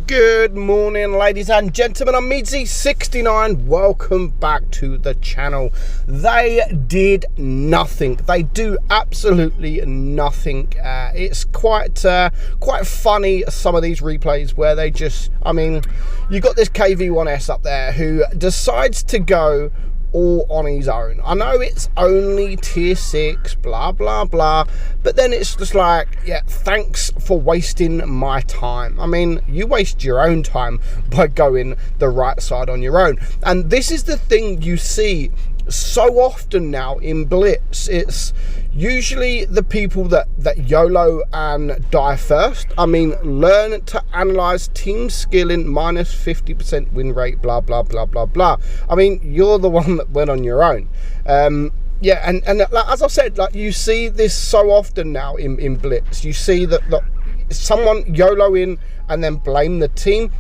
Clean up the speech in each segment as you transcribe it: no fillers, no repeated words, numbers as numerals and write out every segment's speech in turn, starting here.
Good morning, ladies and gentlemen. I'm meadsyreplays. Welcome back to the channel. They did nothing. They do absolutely nothing. It's quite funny, some of these replays where they just, you got this KV1S up there who decides to go all on his own. I know it's only tier 6, blah blah blah, but then it's just like, yeah, thanks for wasting my time. You waste your own time by going the right side on your own. And this is the thing you see so often now in Blitz. It's usually the people that YOLO and die first. Learn to analyze team skilling, minus 50% win rate, blah blah blah blah blah. You're the one that went on your own. Yeah, and as I said, like, you see this so often now in Blitz. You see that someone YOLO in and then blame the team,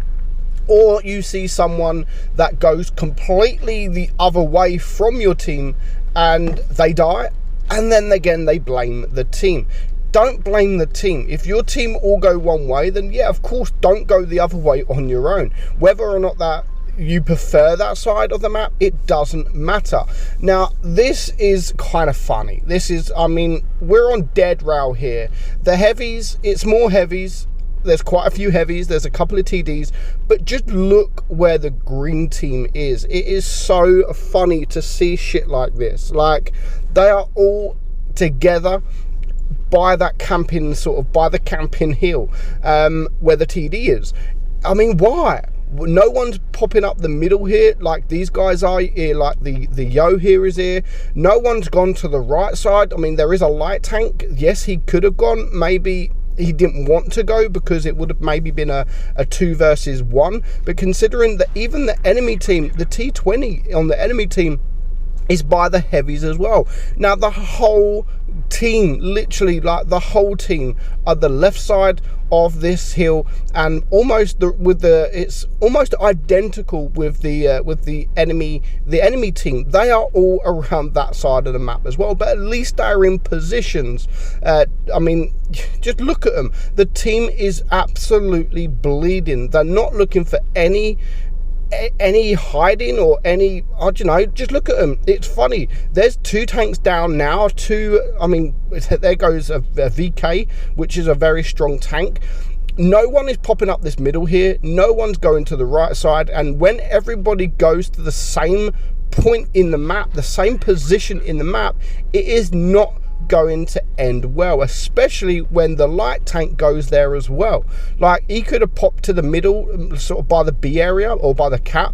or you see someone that goes completely the other way from your team and they die, and then again they blame the team. Don't blame the team. If your team all go one way, then yeah, of course, don't go the other way on your own. Whether or not that you prefer that side of the map, it doesn't matter. Now, this is kind of funny. This is, we're on dead rail here. The heavies, it's more heavies. There's quite a few heavies, there's a couple of TDs, but just look where the green team is. It is so funny to see shit like this. Like, they are all together by that camping, by the camping hill, where the TD is. Why? No one's popping up the middle here like these guys are here, like the Yo here is here. No one's gone to the right side. There is a light tank. Yes, he could have gone. Maybe he didn't want to go because it would have maybe been a 2 versus 1. But considering that even the enemy team, the T20 on the enemy team, is by the heavies as well. Now, the whole team, literally, like the whole team, are the left side of this hill, and it's almost identical with the enemy team. They are all around that side of the map as well, but at least they're in positions. Just look at them. The team is absolutely bleeding. They're not looking for any hiding or any, I don't know, just look at them. It's funny, there's 2 tanks down now. There goes a VK, which is a very strong tank. No one is popping up this middle here, no one's going to the right side, and when everybody goes to the same point in the map, the same position in the map, it is not going to end well, especially when the light tank goes there as well. Like, he could have popped to the middle, by the B area or by the cap,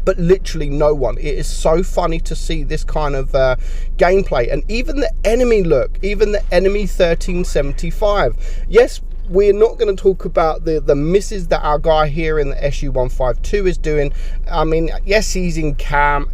but literally no one. It is so funny to see this kind of gameplay. And even the enemy, look, even the enemy 1375. Yes, we're not going to talk about the misses that our guy here in the SU-152 is doing. Yes, he's in cap,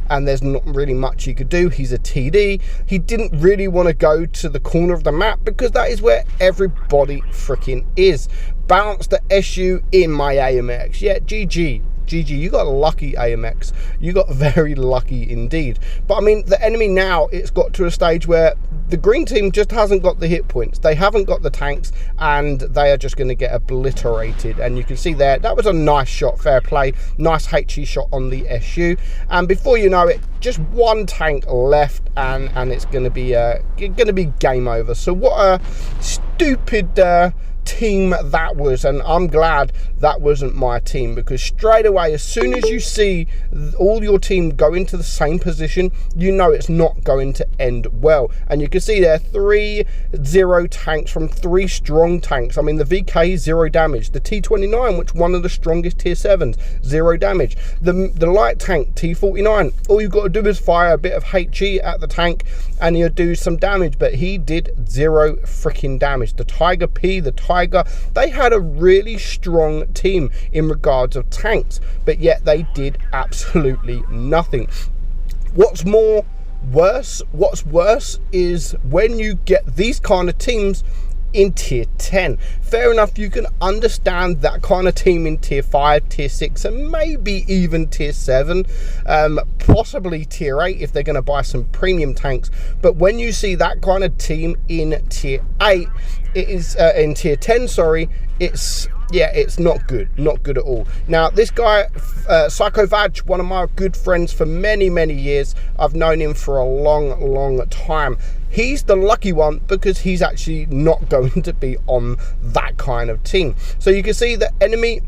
and there's not really much he could do. He's a TD. He didn't really want to go to the corner of the map because that is where everybody freaking is. Bounce the SU in my AMX. Yeah, GG. You got lucky, AMX. You got very lucky indeed. But the enemy now, it's got to a stage where the green team just hasn't got the hit points. They haven't got the tanks, and they are just going to get obliterated. And you can see there, that was a nice shot, fair play. Nice HE shot on the SU. And before you know it, just 1 tank left, and it's going to be game over. So what a stupid team that was, and I'm glad that wasn't my team, because straight away, as soon as you see all your team go into the same position, you know it's not going to end well. And you can see there 3-0 tanks from 3 strong tanks. The VK, 0 damage. The T29, which one of the strongest tier 7s, 0 damage. The light tank T49, all you've got to do is fire a bit of HE at the tank and you'll do some damage, but he did 0 freaking damage. The Tiger P, the Tiger, they had a really strong team in regards of tanks, but yet they did absolutely nothing. What's worse is when you get these kind of teams in tier 10. Fair enough, you can understand that kind of team in tier 5, tier 6, and maybe even tier 7, possibly tier 8 if they're going to buy some premium tanks. But when you see that kind of team in tier 8, it is in tier 10, sorry, it's yeah, it's not good at all. Now this guy, Psycho Vag, one of my good friends for many years, I've known him for a long time. He's the lucky one because he's actually not going to be on that kind of team. So you can see the enemy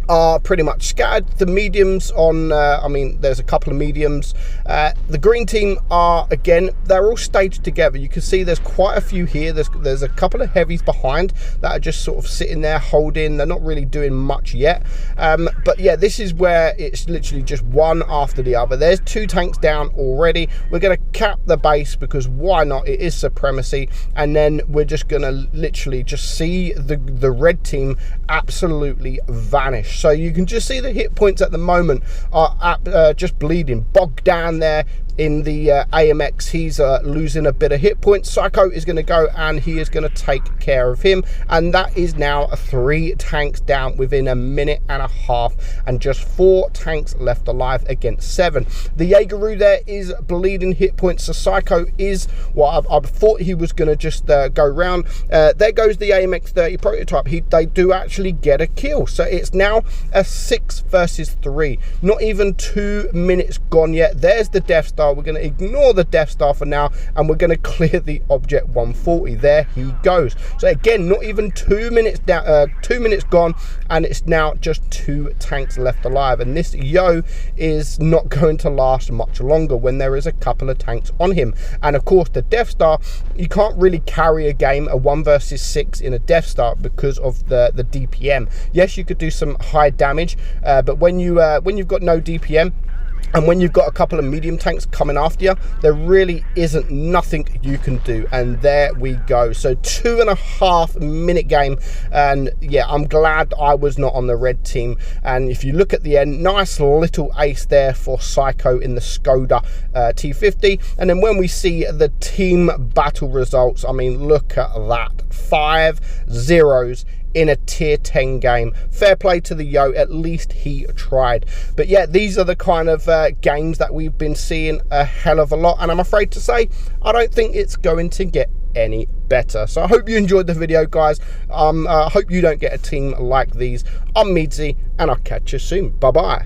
are pretty much scattered. The mediums on, I mean, there's a couple of mediums. The green team are, again, they're all staged together. You can see there's quite a few here. There's a couple of heavies behind that are just sort of sitting there holding. They're not really doing much yet. But yeah, this is where it's literally just one after the other. There's 2 tanks down already. We're going to cap the base because why not? It is supremacy. And then we're just going to literally just see the red team absolutely vanish. So you can just see the hit points at the moment are just bleeding. Bogged down there in the AMX, he's losing a bit of hit points. Psycho is going to go and he is going to take care of him, and that is now 3 tanks down within a minute and a half, and just 4 tanks left alive against 7. The Jaegeru there is bleeding hit points, so Psycho is what I thought he was going to just go round. There goes the AMX 30 prototype. They do actually get a kill, so it's now a 6 versus 3. Not even 2 minutes gone yet. There's the Death Star. We're going to ignore the Death Star for now, and we're going to clear the object 140. There he goes. So again, not even 2 minutes down, 2 minutes gone, and it's now just 2 tanks left alive. And this Yo is not going to last much longer when there is a couple of tanks on him. And of course, the Death Star, you can't really carry a game, a 1 versus 6 in a Death Star because of the DPM. Yes, you could do some high damage, but when you've got no DPM, and when you've got a couple of medium tanks coming after you, there really isn't nothing you can do. And there we go. So 2.5 minute game. And yeah, I'm glad I was not on the red team. And if you look at the end, nice little ace there for Psycho in the Skoda T50. And then when we see the team battle results, I mean, look at that. 5 zeros in a tier 10 game. Fair play to the Yo, at least he tried. But yeah, these are the kind of games that we've been seeing a hell of a lot, and I'm afraid to say I don't think it's going to get any better. So I hope you enjoyed the video, guys. I hope you don't get a team like these. I'm Meadsy, and I'll catch you soon. Bye bye.